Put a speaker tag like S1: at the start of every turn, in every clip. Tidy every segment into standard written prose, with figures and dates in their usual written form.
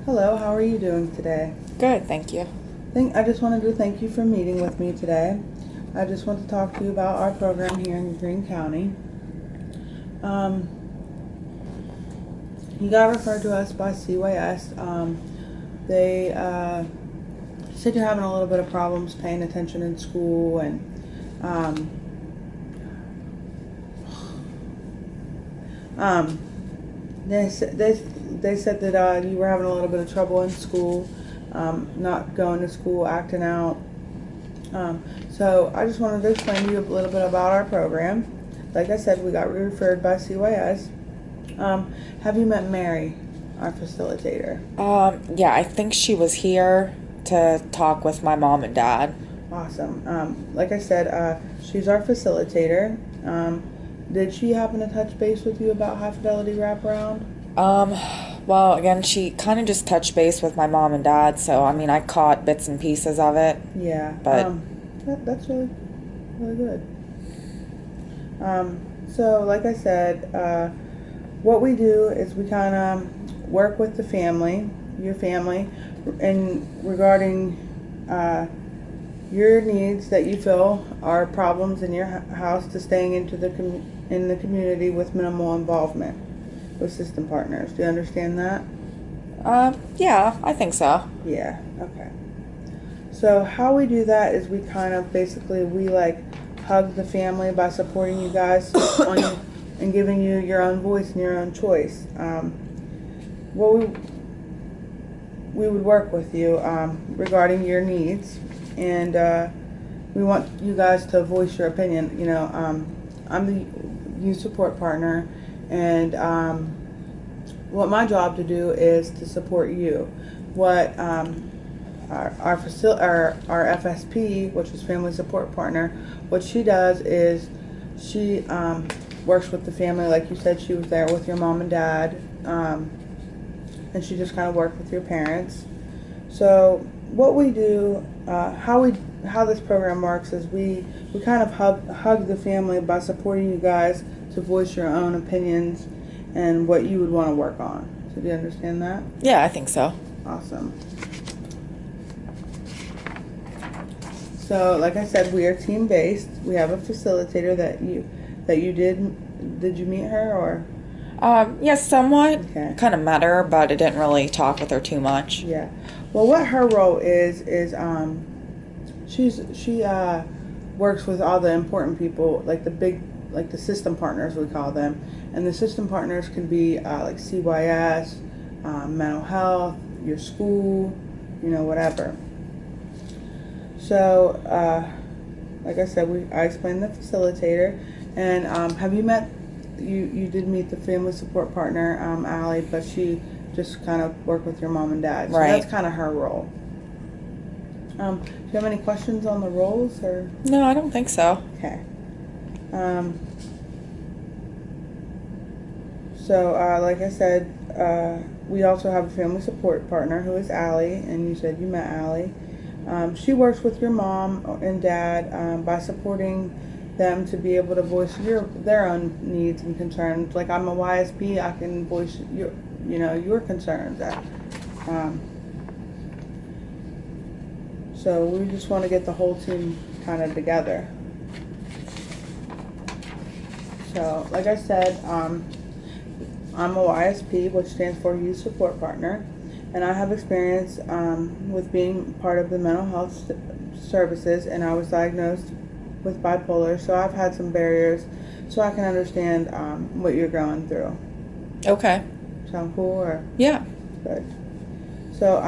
S1: Hello, how are you doing today?
S2: Good, thank you.
S1: I just wanted to thank you for meeting with me today. I just want to talk to you about our program here in Greene County. Um, you got referred to us by CYS. They said you're having a little bit of problems paying attention in school, and um, um, they said that you were having a little bit of trouble in school, not going to school, acting out. So I just wanted to explain to you a little bit about our program. Like I said, we got referred by CYS. Have you met Mary, our facilitator?
S2: Yeah, I think she was here to talk with my mom and dad.
S1: Awesome. Like I said, she's our facilitator. Did she happen to touch base with you about High Fidelity Wraparound?
S2: Um, well, again, she kind of just touched base with my mom and dad, so I mean, I caught bits and pieces of it,
S1: Yeah.
S2: but
S1: That's really, really good. So, like I said, what we do is we kind of work with the family, your family, and regarding your needs that you feel are problems in your house to staying into in the community with minimal involvement with system partners. Do you understand that?
S2: yeah, I think so.
S1: Yeah. Okay. So how we do that is we kind of basically we like hug the family by supporting you guys and giving you your own voice and your own choice. What we would work with you regarding your needs, and we want you guys to voice your opinion. I'm the youth support partner, and what my job to do is to support you. What our FSP, which is Family Support Partner, what she does is she works with the family. Like you said, she was there with your mom and dad, and she just kind of worked with your parents. So what we do, how this program works is we kind of hug the family by supporting you guys to voice your own opinions and what you would want to work on. So do you understand that?
S2: Yeah, I think so.
S1: Awesome. So, like I said, we are team based. We have a facilitator that you did you meet her or
S2: Yeah, somewhat.
S1: okay.
S2: Kind of met her, but I didn't really talk with her too much.
S1: Yeah. Well, what her role is she works with all the important people, like the system partners we call them, and the system partners can be like CYS, mental health, your school, whatever. So, like I said, I explained the facilitator, and have you met? You did meet the family support partner, Allie, but she just kind of worked with your mom and dad. So
S2: Right.
S1: that's kind of her role. Do you have any questions on the roles or?
S2: No, I don't think so.
S1: Okay. Um, so, like I said, we also have a family support partner who is Allie, and you said you met Allie. She works with your mom and dad by supporting them to be able to voice their own needs and concerns. Like I'm a YSP, I can voice your concerns. Um, so we just want to get the whole team kind of together. So, like I said, I'm a YSP, which stands for Youth Support Partner, and I have experience with being part of the mental health services, and I was diagnosed with bipolar, so I've had some barriers, so I can understand what you're going through.
S2: Okay.
S1: Sound cool or
S2: Yeah.
S1: good? So,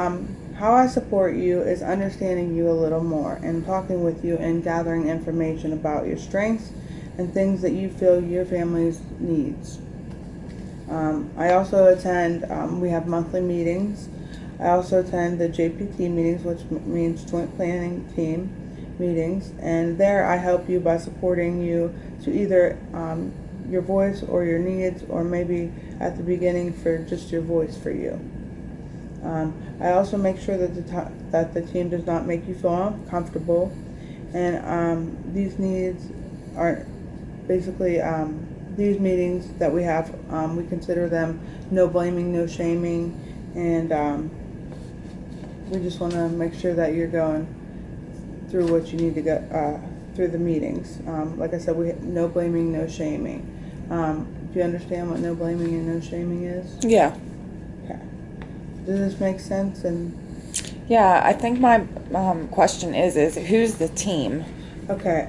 S1: how I support you is understanding you a little more and talking with you and gathering information about your strengths and things that you feel your family's needs. I also attend, we have monthly meetings. I also attend the JPT meetings, which means Joint Planning Team meetings, and there I help you by supporting you to either your voice or your needs, or maybe at the beginning for just your voice for you. I also make sure that the team does not make you feel uncomfortable, and these needs are basically these meetings that we have, we consider them no blaming, no shaming, and We just want to make sure that you're going through what you need to get through the meetings. Like I said, no blaming, no shaming. Do you understand what no blaming and no shaming is?
S2: Yeah.
S1: Okay. Does this make sense? And
S2: Yeah, I think my question is who's the team?
S1: okay,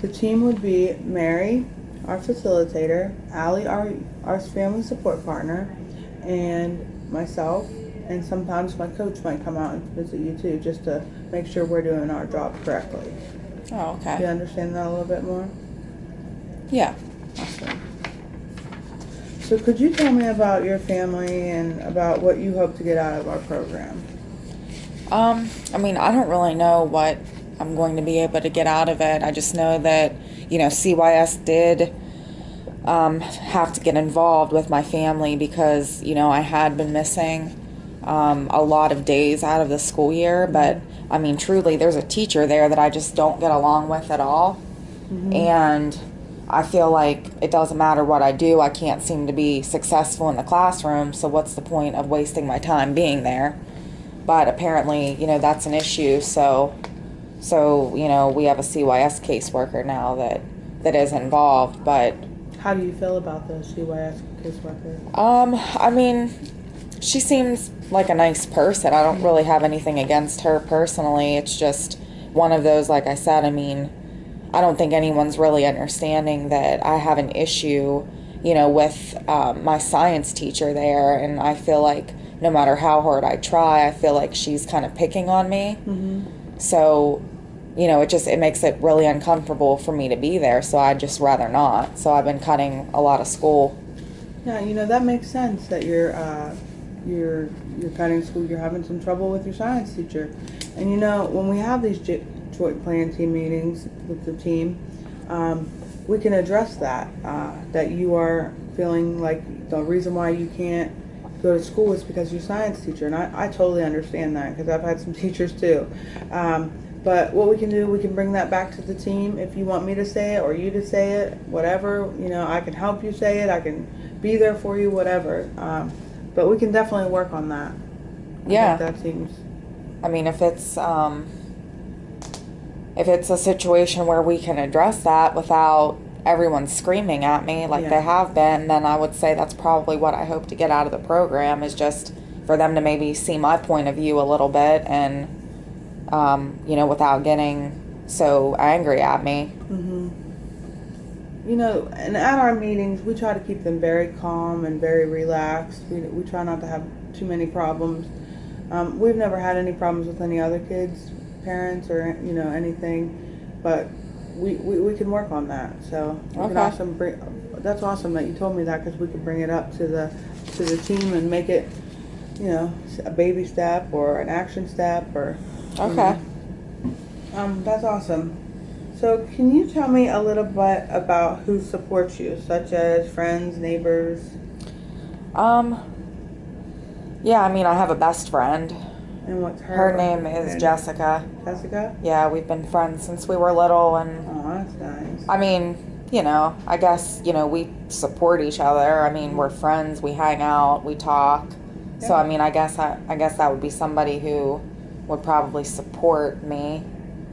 S1: the team would be Mary, our facilitator, Allie, our family support partner, and myself. And sometimes my coach might come out and visit you too, just to make sure we're doing our job correctly.
S2: Oh, okay.
S1: Do you understand that a little bit more?
S2: Yeah.
S1: Awesome. So could you tell me about your family and about what you hope to get out of our program?
S2: I mean, I don't really know what I'm going to be able to get out of it. I just know that, CYS did have to get involved with my family because, I had been missing a lot of days out of the school year. But, I mean, truly, there's a teacher there that I just don't get along with at all. Mm-hmm. And I feel like it doesn't matter what I do, I can't seem to be successful in the classroom, so what's the point of wasting my time being there? But apparently, that's an issue, so we have a CYS caseworker now that is involved, but...
S1: How do you feel about the CYS caseworker?
S2: I mean, she seems like a nice person. I don't really have anything against her personally. It's just one of those, like I said, I mean, I don't think anyone's really understanding that I have an issue, with my science teacher there, and I feel like no matter how hard I try, I feel like she's kind of picking on me. Mm-hmm. So, it makes it really uncomfortable for me to be there, so I'd just rather not. So I've been cutting a lot of school.
S1: Yeah, that makes sense that you're cutting school, you're having some trouble with your science teacher. And when we have these joint plan team meetings with the team, we can address that you are feeling like the reason why you can't go to school is because you're a science teacher, and I totally understand that because I've had some teachers too. But what we can do, we can bring that back to the team. If you want me to say it or you to say it, whatever, I can help you say it, I can be there for you, whatever. But we can definitely work on that.
S2: Yeah.
S1: I think that seems...
S2: I mean, if it's a situation where we can address that without everyone screaming at me like they have been, then I would say that's probably what I hope to get out of the program, is just for them to maybe see my point of view a little bit and, without getting so angry at me.
S1: Mm-hmm. And at our meetings, we try to keep them very calm and very relaxed. We try not to have too many problems. We've never had any problems with any other kids' parents or anything, but we can work on that. So we can also that's awesome that you told me that, because we can bring it up to the team and make it a baby step or an action step or that's awesome. So can you tell me a little bit about who supports you, such as friends, neighbors?
S2: Yeah, I mean, I have a best friend.
S1: And what's
S2: her name is Jessica.
S1: Jessica?
S2: Yeah, we've been friends since we were little, and
S1: oh, that's nice.
S2: I mean, I guess, we support each other. I mean, we're friends, we hang out, we talk. Yeah. So I mean, I guess that would be somebody who would probably support me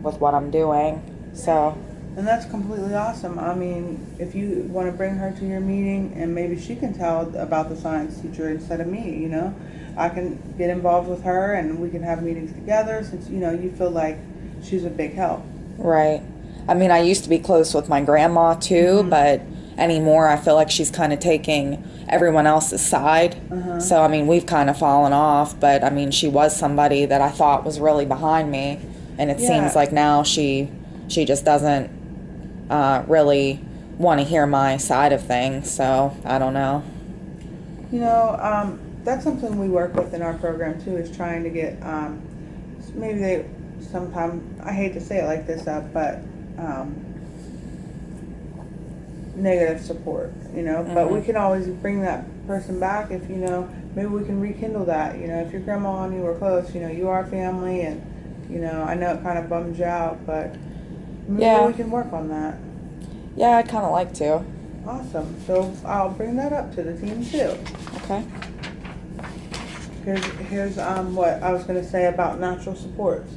S2: with what I'm doing. So,
S1: and that's completely awesome. I mean, if you want to bring her to your meeting and maybe she can tell about the science teacher instead of me, I can get involved with her and we can have meetings together, since, you feel like she's a big help.
S2: Right. I mean, I used to be close with my grandma too, mm-hmm. but anymore I feel like she's kind of taking everyone else's side. Uh-huh. So, I mean, we've kind of fallen off, but I mean, she was somebody that I thought was really behind me, and it seems like now she just doesn't really want to hear my side of things, so I don't know.
S1: That's something we work with in our program too, is trying to get sometimes, I hate to say it like this, but negative support, mm-hmm. But we can always bring that person back if, maybe we can rekindle that, if your grandma and you were close, you are family, and, I know it kind of bums you out, but maybe we can work on that.
S2: Yeah, I'd kind of like to.
S1: Awesome. So I'll bring that up to the team too.
S2: Okay.
S1: Here's what I was going to say about natural supports.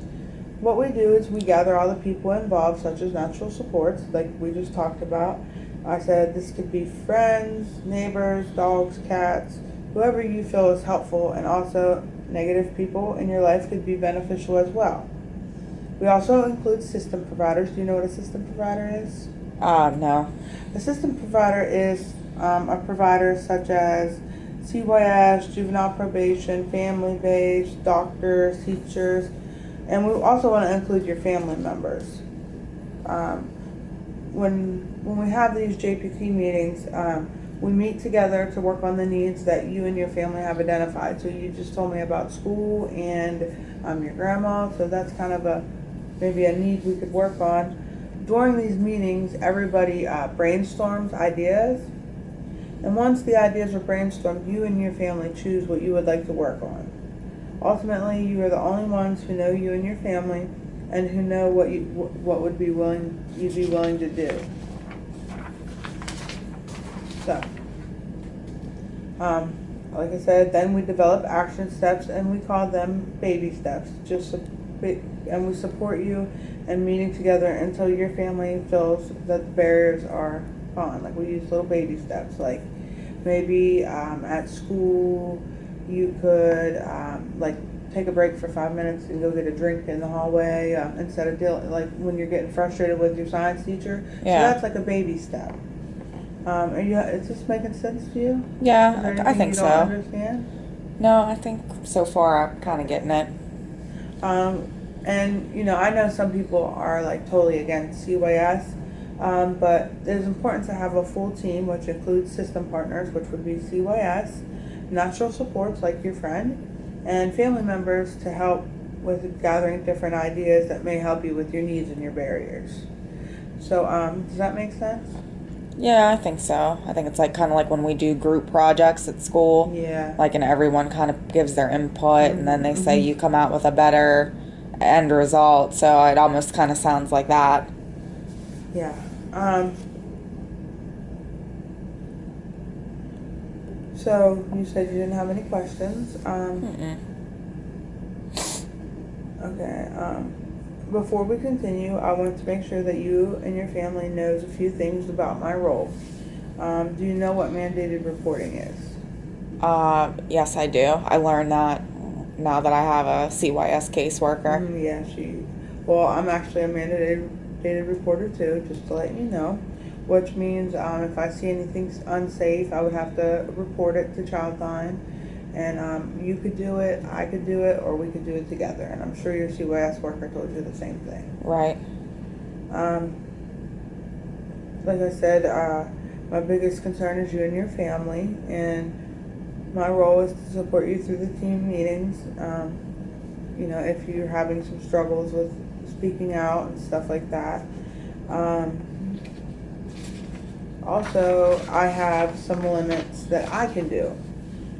S1: What we do is we gather all the people involved, such as natural supports, like we just talked about. I said this could be friends, neighbors, dogs, cats, whoever you feel is helpful, and also negative people in your life could be beneficial as well. We also include system providers. Do you know what a system provider is?
S2: No.
S1: A system provider is a provider such as CYS, juvenile probation, family-based, doctors, teachers, and we also want to include your family members. When we have these JPT meetings, we meet together to work on the needs that you and your family have identified. So you just told me about school and your grandma, so that's kind of maybe a need we could work on. During these meetings, everybody brainstorms ideas, and once the ideas are brainstormed, you and your family choose what you would like to work on. Ultimately, you are the only ones who know you and your family, and who know what you'd be willing to do. So, like I said, then we develop action steps, and we call them baby steps. And we support you in meeting together until your family feels that the barriers are gone. Like we use little baby steps, like maybe at school you could like take a break for 5 minutes and go get a drink in the hallway instead of like when you're getting frustrated with your science teacher.
S2: Yeah.
S1: So that's like a baby step. Is this making sense to you?
S2: Yeah,
S1: Is there
S2: I
S1: anything
S2: think
S1: you
S2: so.
S1: don't understand?
S2: No, I think so far I'm kind of getting it.
S1: And I know some people are like totally against CYS, but it's important to have a full team, which includes system partners, which would be CYS, natural supports like your friend, and family members to help with gathering different ideas that may help you with your needs and your barriers. So, does that make sense?
S2: Yeah, I think so. I think it's like kind of like when we do group projects at school.
S1: Yeah.
S2: Like, and everyone kind of gives their input, and then they say you come out with a better end result. So it almost kind of sounds like that.
S1: Yeah. So you said you didn't have any questions. Okay. Before we continue, I want to make sure that you and your family knows a few things about my role. Do you know what mandated reporting is?
S2: Yes, I do. I learned that now that I have a CYS caseworker.
S1: Well, I'm actually a mandated reporter too, just to let you know. Which means if I see anything unsafe, I would have to report it to Childline. And you could do it, I could do it, or we could do it together. And I'm sure your CYS worker told you the same thing.
S2: Right.
S1: Like I said, my biggest concern is you and your family. And my role is to support you through the team meetings. If you're having some struggles with speaking out and stuff like that. Also, I have some limits that I can do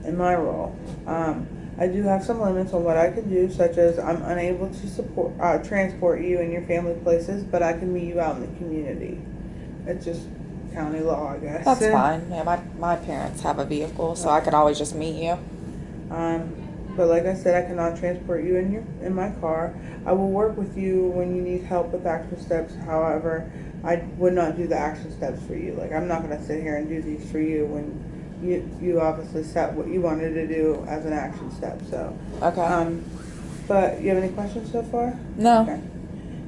S1: in my role. I do have some limits on what I can do, such as I'm unable to transport you and your family places, but I can meet you out in the community. It's just county law, I guess.
S2: That's fine. Yeah, my parents have a vehicle, so I could always just meet you.
S1: But like I said, I cannot transport you in my car. I will work with you when you need help with action steps. However, I would not do the action steps for you. Like, I'm not going to sit here and do these for you when you obviously set what you wanted to do as an action step. So,
S2: Okay.
S1: But you have any questions so far?
S2: No.
S1: Okay.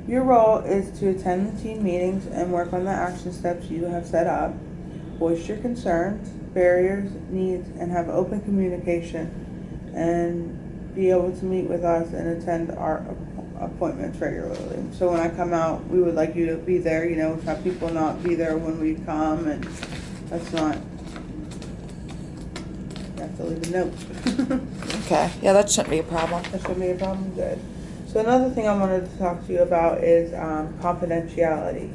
S1: Your role is to attend the team meetings and work on the action steps you have set up, voice your concerns, barriers, needs, and have open communication, and be able to meet with us and attend our appointments regularly. So when I come out, we would like you to be there. Have people not be there when we come, and that's not. You have to leave a note.
S2: Okay. Yeah, that shouldn't be a problem.
S1: That shouldn't be a problem. Good. So another thing I wanted to talk to you about is confidentiality.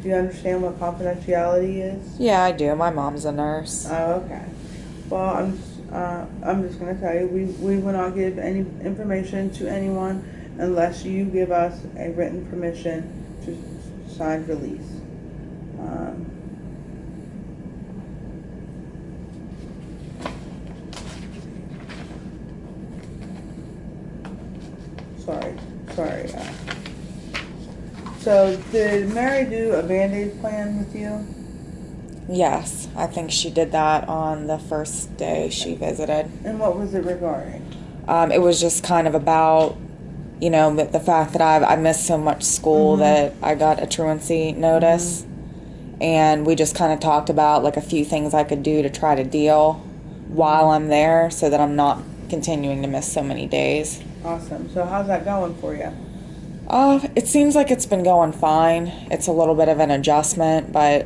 S1: Do you understand what confidentiality is?
S2: Yeah, I do. My mom's a nurse.
S1: Oh, okay. Well, I'm just going to tell you, we will not give any information to anyone unless you give us a written permission to sign release. sorry. Sorry. So, did Mary do a Band-Aid plan with you?
S2: Yes, I think she did that on the first day she visited.
S1: And what was it regarding?
S2: It was just kind of about, the fact that I missed so much school that I got a truancy notice. And we just kind of talked about like a few things I could do to try to deal while I'm there so that I'm not continuing to miss so many days.
S1: Awesome. So, how's that going for you?
S2: It seems like it's been going fine. It's a little bit of an adjustment, but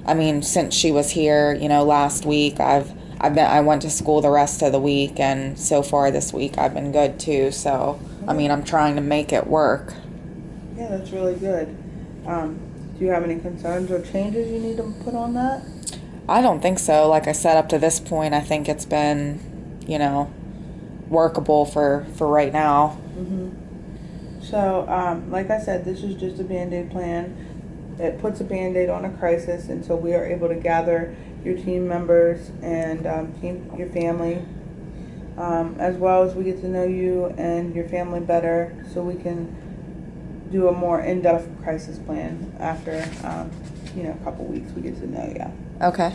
S2: I mean, since she was here, last week, I went to school the rest of the week, and so far this week I've been good too. So, I mean, I'm trying to make it work.
S1: Yeah, that's really good. Do you have any concerns or changes you need to put on that?
S2: I don't think so. Like I said, up to this point, I think it's been, workable for right now.
S1: So, like I said, this is just a Band-Aid plan. It puts a Band-Aid on a crisis until we are able to gather your team members and your family, as well as we get to know you and your family better, so we can do a more in-depth crisis plan after, a couple weeks we get to know you.
S2: Okay.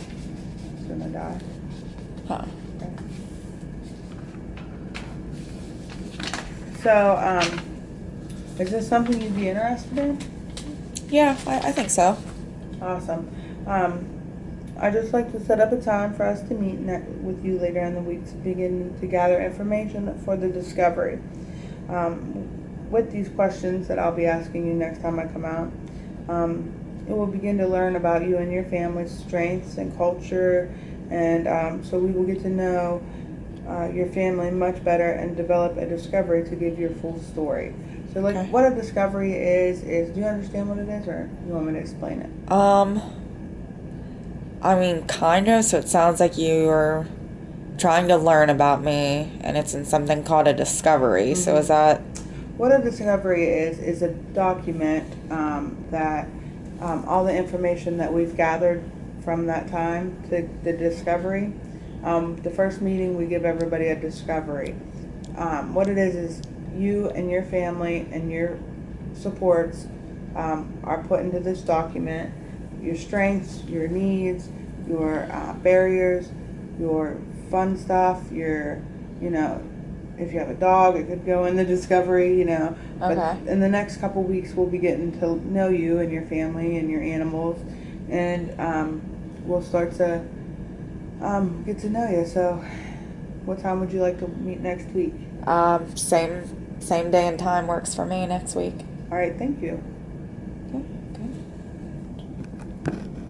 S1: It's gonna die.
S2: Huh.
S1: Okay. So, is this something you'd be interested in?
S2: Yeah, I think so.
S1: Awesome. I'd just like to set up a time for us to meet with you later in the week to begin to gather information for the discovery. With these questions that I'll be asking you next time I come out, it will begin to learn about you and your family's strengths and culture, and so we will get to know your family much better and develop a discovery to give your full story. So, like,
S2: Okay.
S1: what a discovery is do you understand what it is, or you want me to explain it?
S2: I mean, kind of. So it sounds like you're trying to learn about me, and it's in something called a discovery. So is that?
S1: What a discovery is a document that all the information that we've gathered from that time to the discovery. The first meeting, we give everybody a discovery. What it is you and your family and your supports are put into this document. Your strengths, your needs, your barriers, your fun stuff, your, if you have a dog, it could go in the discovery, But
S2: Okay.
S1: in the next couple weeks, we'll be getting to know you and your family and your animals, and we'll start to get to know you. So, what time would you like to meet next week?
S2: Same day and time works for me next week.
S1: All right, thank you.
S2: Okay.